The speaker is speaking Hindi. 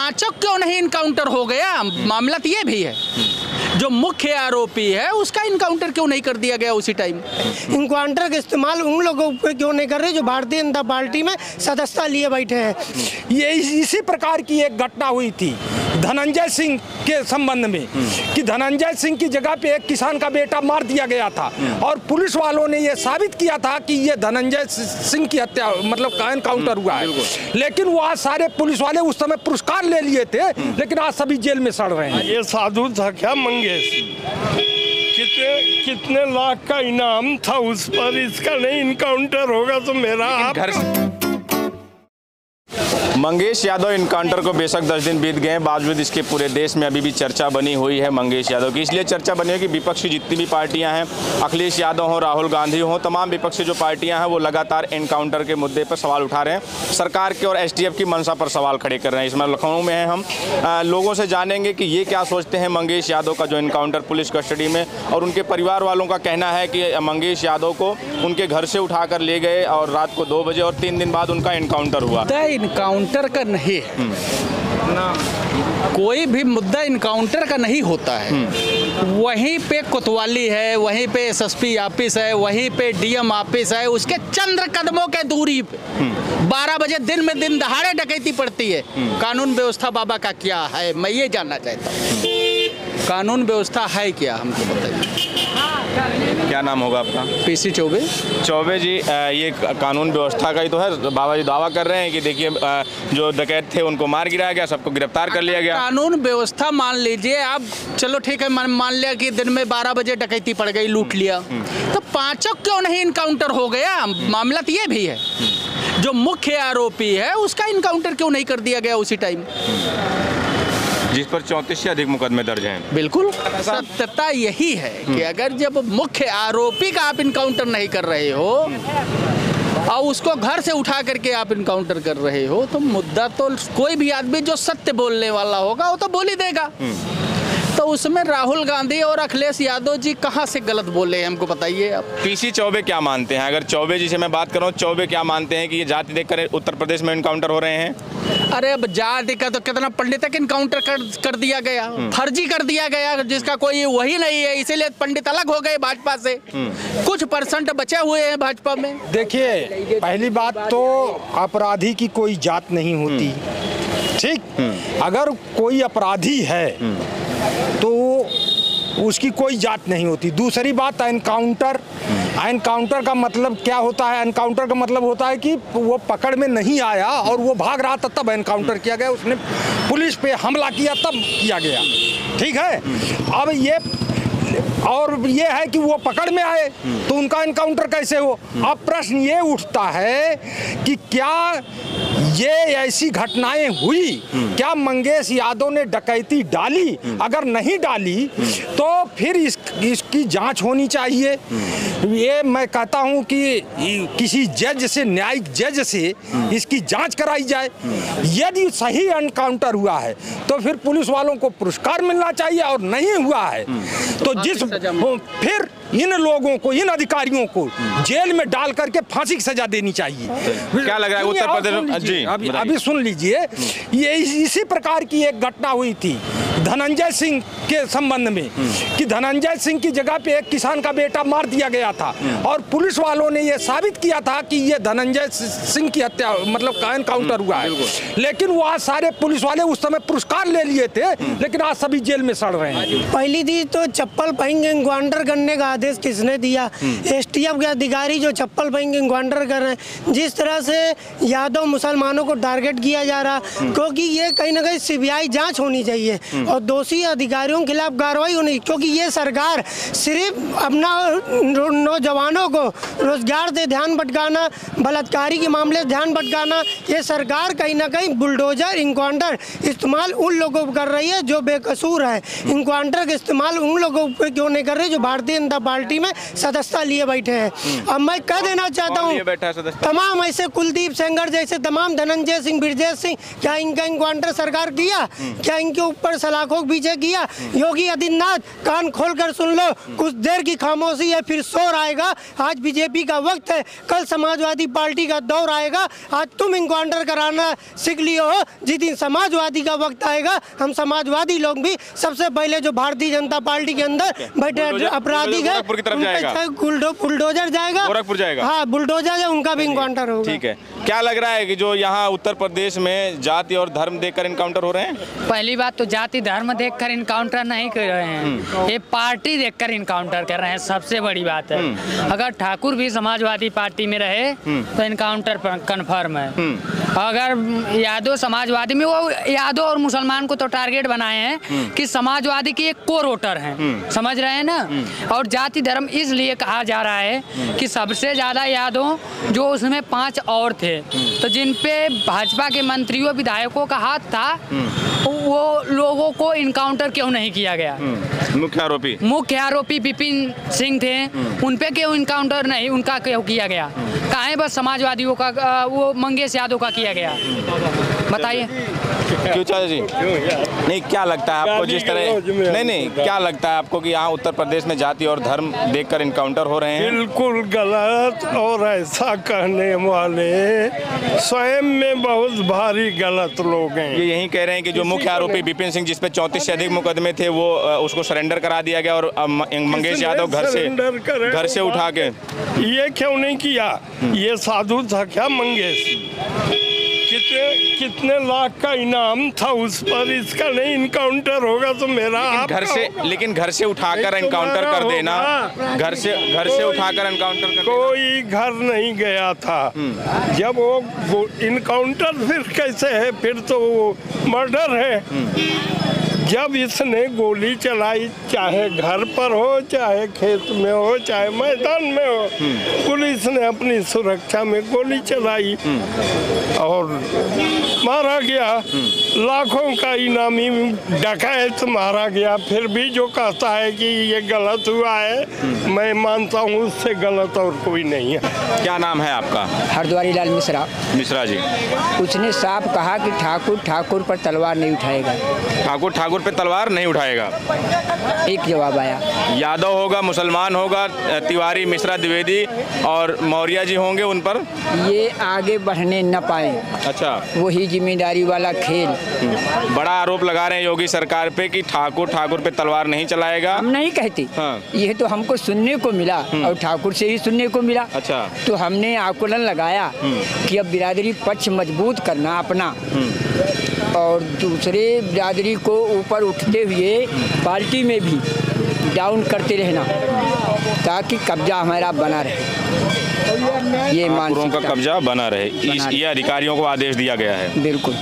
पांचों क्यों नहीं इनकाउंटर हो गया? मामला तो ये भी है, जो मुख्य आरोपी है उसका इनकाउंटर क्यों नहीं कर दिया गया उसी टाइम? इनकाउंटर का इस्तेमाल उन लोगों पे क्यों नहीं कर रहे जो भारतीय जनता पार्टी में सदस्यता लिए बैठे हैं? ये इसी प्रकार की एक घटना हुई थी धनंजय सिंह के संबंध में कि धनंजय सिंह की जगह पे एक किसान का बेटा मार दिया गया था और पुलिस वालों ने ये साबित किया था कि ये धनंजय सिंह की हत्या मतलब का एनकाउंटर हुआ है। लेकिन वो आज सारे पुलिस वाले उस समय पुरस्कार ले लिए थे, लेकिन आज सभी जेल में सड़ रहे हैं। ये साधु था क्या मंगेश? कितने लाख का इनाम था उस पर, इसका नहीं इनकाउंटर होगा तो मेरा घर मंगेश यादव इनकाउंटर को बेशक 10 दिन बीत गए हैं, बावजूद इसके पूरे देश में अभी भी चर्चा बनी हुई है मंगेश यादव की। इसलिए चर्चा बनी है कि विपक्ष की जितनी भी पार्टियां हैं, अखिलेश यादव हो, राहुल गांधी हो, तमाम विपक्षी जो पार्टियां हैं वो लगातार एनकाउंटर के मुद्दे पर सवाल उठा रहे हैं। सरकार के और एसटीएफ की मंशा पर सवाल खड़े कर रहे हैं। इसमें लखनऊ में है, हम लोगों से जानेंगे कि ये क्या सोचते हैं मंगेश यादव का जो इनकाउंटर पुलिस कस्टडी में, और उनके परिवार वालों का कहना है कि मंगेश यादव को उनके घर से उठा कर ले गए और रात को 2 बजे और 3 दिन बाद उनका इनकाउंटर हुआ। इनकाउंटर का नहीं है ना, कोई भी मुद्दा इनकाउंटर का नहीं होता है। वहीं पे कोतवाली है, वहीं पे एसएसपी ऑफिस है, वहीं पे डीएम ऑफिस है, उसके चंद कदमों के दूरी पे 12 बजे दिन में दिन दहाड़े डकैती पड़ती है। कानून व्यवस्था बाबा का क्या है, मैं ये जानना चाहता हूँ। कानून व्यवस्था है क्या, हमको बताइए। क्या नाम होगा आपका? पीसी चौबे। चौबे जी, ये कानून व्यवस्था का ही तो है। बाबा जी दावा कर रहे हैं कि देखिए जो डकैत थे उनको मार गिराया गया, सबको गिरफ्तार कर लिया गया। कानून व्यवस्था मान लीजिए आप, चलो ठीक है, मान लिया कि दिन में 12 बजे डकैती पड़ गई, लूट लिया, तो पांचों क्यों नहीं इनकाउंटर हो गया? मामला तो ये भी है, जो मुख्य आरोपी है उसका इनकाउंटर क्यों नहीं कर दिया गया उसी टाइम, जिस पर 34 से अधिक मुकदमे दर्ज हैं। बिल्कुल, सत्यता यही है कि अगर जब मुख्य आरोपी का आप इनकाउंटर नहीं कर रहे हो और उसको घर से उठा करके आप इनकाउंटर कर रहे हो, तो मुद्दा तो कोई भी आदमी जो सत्य बोलने वाला होगा वो तो बोल ही देगा। तो उसमें राहुल गांधी और अखिलेश यादव जी कहाँ से गलत बोले हैं, हमको बताइए आप। पीसी चौबे क्या मानते हैं? अगर चौबे जी से मैं बात करूं, चौबे क्या मानते हैं कि ये जाति देखकर उत्तर प्रदेश में इनकाउंटर हो रहे हैं? अरे अब जाति का तो कितना पंडित तक इनकाउंटर कर दिया गया, फर्जी कर दिया गया, जिसका कोई वही नहीं है, इसीलिए पंडित अलग हो गए भाजपा से। कुछ % बचे हुए हैं भाजपा में। देखिए, पहली बात तो अपराधी की कोई जात नहीं होती, ठीक? अगर कोई अपराधी है तो उसकी कोई जात नहीं होती। दूसरी बात, एनकाउंटर का मतलब क्या होता है? एनकाउंटर का मतलब होता है कि वो पकड़ में नहीं आया और वो भाग रहा था, तब एनकाउंटर किया गया, उसने पुलिस पे हमला किया तब किया गया, ठीक है? अब ये है कि वो पकड़ में आए तो उनका एनकाउंटर कैसे हो? अब प्रश्न ये उठता है कि क्या ये ऐसी घटनाएं हुई, क्या मंगेश यादव ने डकैती डाली? अगर नहीं डाली तो फिर इसकी जांच होनी चाहिए। ये मैं कहता हूं कि किसी जज से, न्यायिक जज से इसकी जांच कराई जाए। यदि सही एनकाउंटर हुआ है तो फिर पुलिस वालों को पुरस्कार मिलना चाहिए, और नहीं हुआ है तो फिर इन लोगों को, इन अधिकारियों को जेल में डाल करके फांसी की सजा देनी चाहिए। क्या लग रहा है उत्तर प्रदेश जी? अभी सुन लीजिए, ये इसी प्रकार की एक घटना हुई थी धनंजय सिंह के संबंध में कि धनंजय सिंह की जगह पे एक किसान का बेटा मार दिया गया था और पुलिस वालों ने ये साबित किया था कि ये धनंजय सिंह की हत्या मतलब का एनकाउंटर हुआ है। लेकिन वो आज सारे पुलिस वाले उस समय पुरस्कार ले लिए थे, लेकिन आज सभी जेल में सड़ रहे हैं। पहली चीज तो चप्पल पहन के एनकाउंटर करने का आदेश किसने दिया? एसटीएफ के अधिकारी जो चप्पल पहन के एनकाउंटर कर रहे हैं। जिस तरह से यादव मुसलमानों को टारगेट किया जा रहा, क्योंकि ये कहीं ना कहीं सीबीआई जांच होनी चाहिए और दोषी अधिकारियों के खिलाफ कार्रवाई होनी, क्योंकि ये सरकार सिर्फ अपना नौजवानों को रोजगार से ध्यान भटकाना, बलात्कारी के मामले से ध्यान भटकाना, ये सरकार कहीं ना कहीं बुलडोजर इनकाउंटर इस्तेमाल उन लोगों को कर रही है जो बेकसूर है। इनकाउंटर का इस्तेमाल उन लोगों पे क्यों नहीं कर रही जो भारतीय जनता पार्टी में सदस्यता लिए बैठे हैं। अब मैं कह देना चाहता हूँ, तमाम ऐसे कुलदीप सेंगर जैसे तमाम, धनंजय सिंह, ब्रजेश सिंह, क्या इनका इनकाउंटर सरकार किया? क्या इनके ऊपर सलाखों के पीछे किया। योगी आदित्यनाथ, कान खोलकर सुन लो, कुछ देर की खामोशी है, फिर शोर आएगा। आज बीजेपी का वक्त है, कल समाजवादी पार्टी का दौर आएगा। आज तुम इनकाउंटर कराना सीख लियो हो, जिस दिन समाजवादी का वक्त आएगा हम समाजवादी लोग भी सबसे पहले जो भारतीय जनता पार्टी के अंदर बैठे अपराधी है बुलडोजर जाएगा, गोरखपुर जाएगा, हाँ बुलडोजर है, उनका भी इनकाउंटर होगा। ठीक है, क्या लग रहा है कि जो यहाँ उत्तर प्रदेश में जाति और धर्म देखकर इनकाउंटर हो रहे हैं? पहली बात तो जाति धर्म देखकर इनकाउंटर नहीं कर रहे हैं, ये पार्टी देखकर इनकाउंटर कर रहे हैं, सबसे बड़ी बात है। अगर ठाकुर भी समाजवादी पार्टी में रहे तो इनकाउंटर कन्फर्म है। अगर यादव समाजवादी में, वो यादव और मुसलमान को तो टारगेट बनाए हैं कि समाजवादी की एक कोर वोटर हैं, समझ रहे हैं ना। और जाति धर्म इसलिए कहा जा रहा है कि सबसे ज्यादा यादव जो उसमें 5 और थे, तो जिन पे भाजपा के मंत्रियों विधायकों का हाथ था, वो लोगों को इनकाउंटर क्यों नहीं किया गया? मुख्य आरोपी विपिन सिंह थे, उन पे क्यों इनकाउंटर नहीं उनका क्यों किया गया? काहे बस समाजवादियों का, वो मंगेश यादव का किया गया? बताइए क्यों चाचा जी? नहीं, क्या लगता है आपको जिस तरह, नहीं क्या लगता है आपको कि यहाँ उत्तर प्रदेश में जाति और धर्म देखकर इनकाउंटर हो रहे हैं? बिल्कुल गलत, और ऐसा कहने वाले स्वयं में बहुत भारी गलत लोग हैं। ये यही कह रहे हैं कि जो मुख्य आरोपी विपिन सिंह, जिसपे 34 से अधिक मुकदमे थे, वो उसको सरेंडर करा दिया गया, और मंगेश यादव घर से उठा के। ये क्यों नहीं किया? ये साधु था क्या मंगेश? कितने लाख का इनाम था उस पर, इसका नहीं इनकाउंटर होगा तो मेरा लेकिन घर से उठाकर इनकाउंटर कर देना, घर से उठाकर इनकाउंटर कर, कोई घर नहीं गया था। जब वो इनकाउंटर फिर कैसे है? फिर तो वो मर्डर है। जब इसने गोली चलाई, चाहे घर पर हो, चाहे खेत में हो, चाहे मैदान में हो, पुलिस ने अपनी सुरक्षा में गोली चलाई और मारा गया। लाखों का इनामी डकैत मारा गया। फिर भी जो कहता है कि ये गलत हुआ है, मैं मानता हूँ उससे गलत और कोई नहीं है। क्या नाम है आपका? हरद्वारी लाल मिश्रा जी। उसने साफ कहा कि ठाकुर पर तलवार नहीं उठाएगा। ठाकुर पे तलवार नहीं उठाएगा, एक जवाब आया। यादव होगा, मुसलमान होगा, तिवारी, मिश्रा, द्विवेदी और मौर्य जी होंगे, उन पर ये आगे बढ़ने न पाए। अच्छा, वही जिम्मेदारी वाला खेल। बड़ा आरोप लगा रहे हैं योगी सरकार पे कि ठाकुर पे तलवार नहीं चलाएगा। हम नहीं कहते, ये तो हमको सुनने को मिला और ठाकुर से ही सुनने को मिला। अच्छा, तो हमने आकलन लगाया कि अब बिरादरी पक्ष मजबूत करना अपना, और दूसरे बिरादरी को ऊपर उठते हुए पार्टी में भी डाउन करते रहना, ताकि कब्जा हमारा बना रहे। ये मानसिकता का कब्जा बना रहे, ये अधिकारियों को आदेश दिया गया है। बिल्कुल।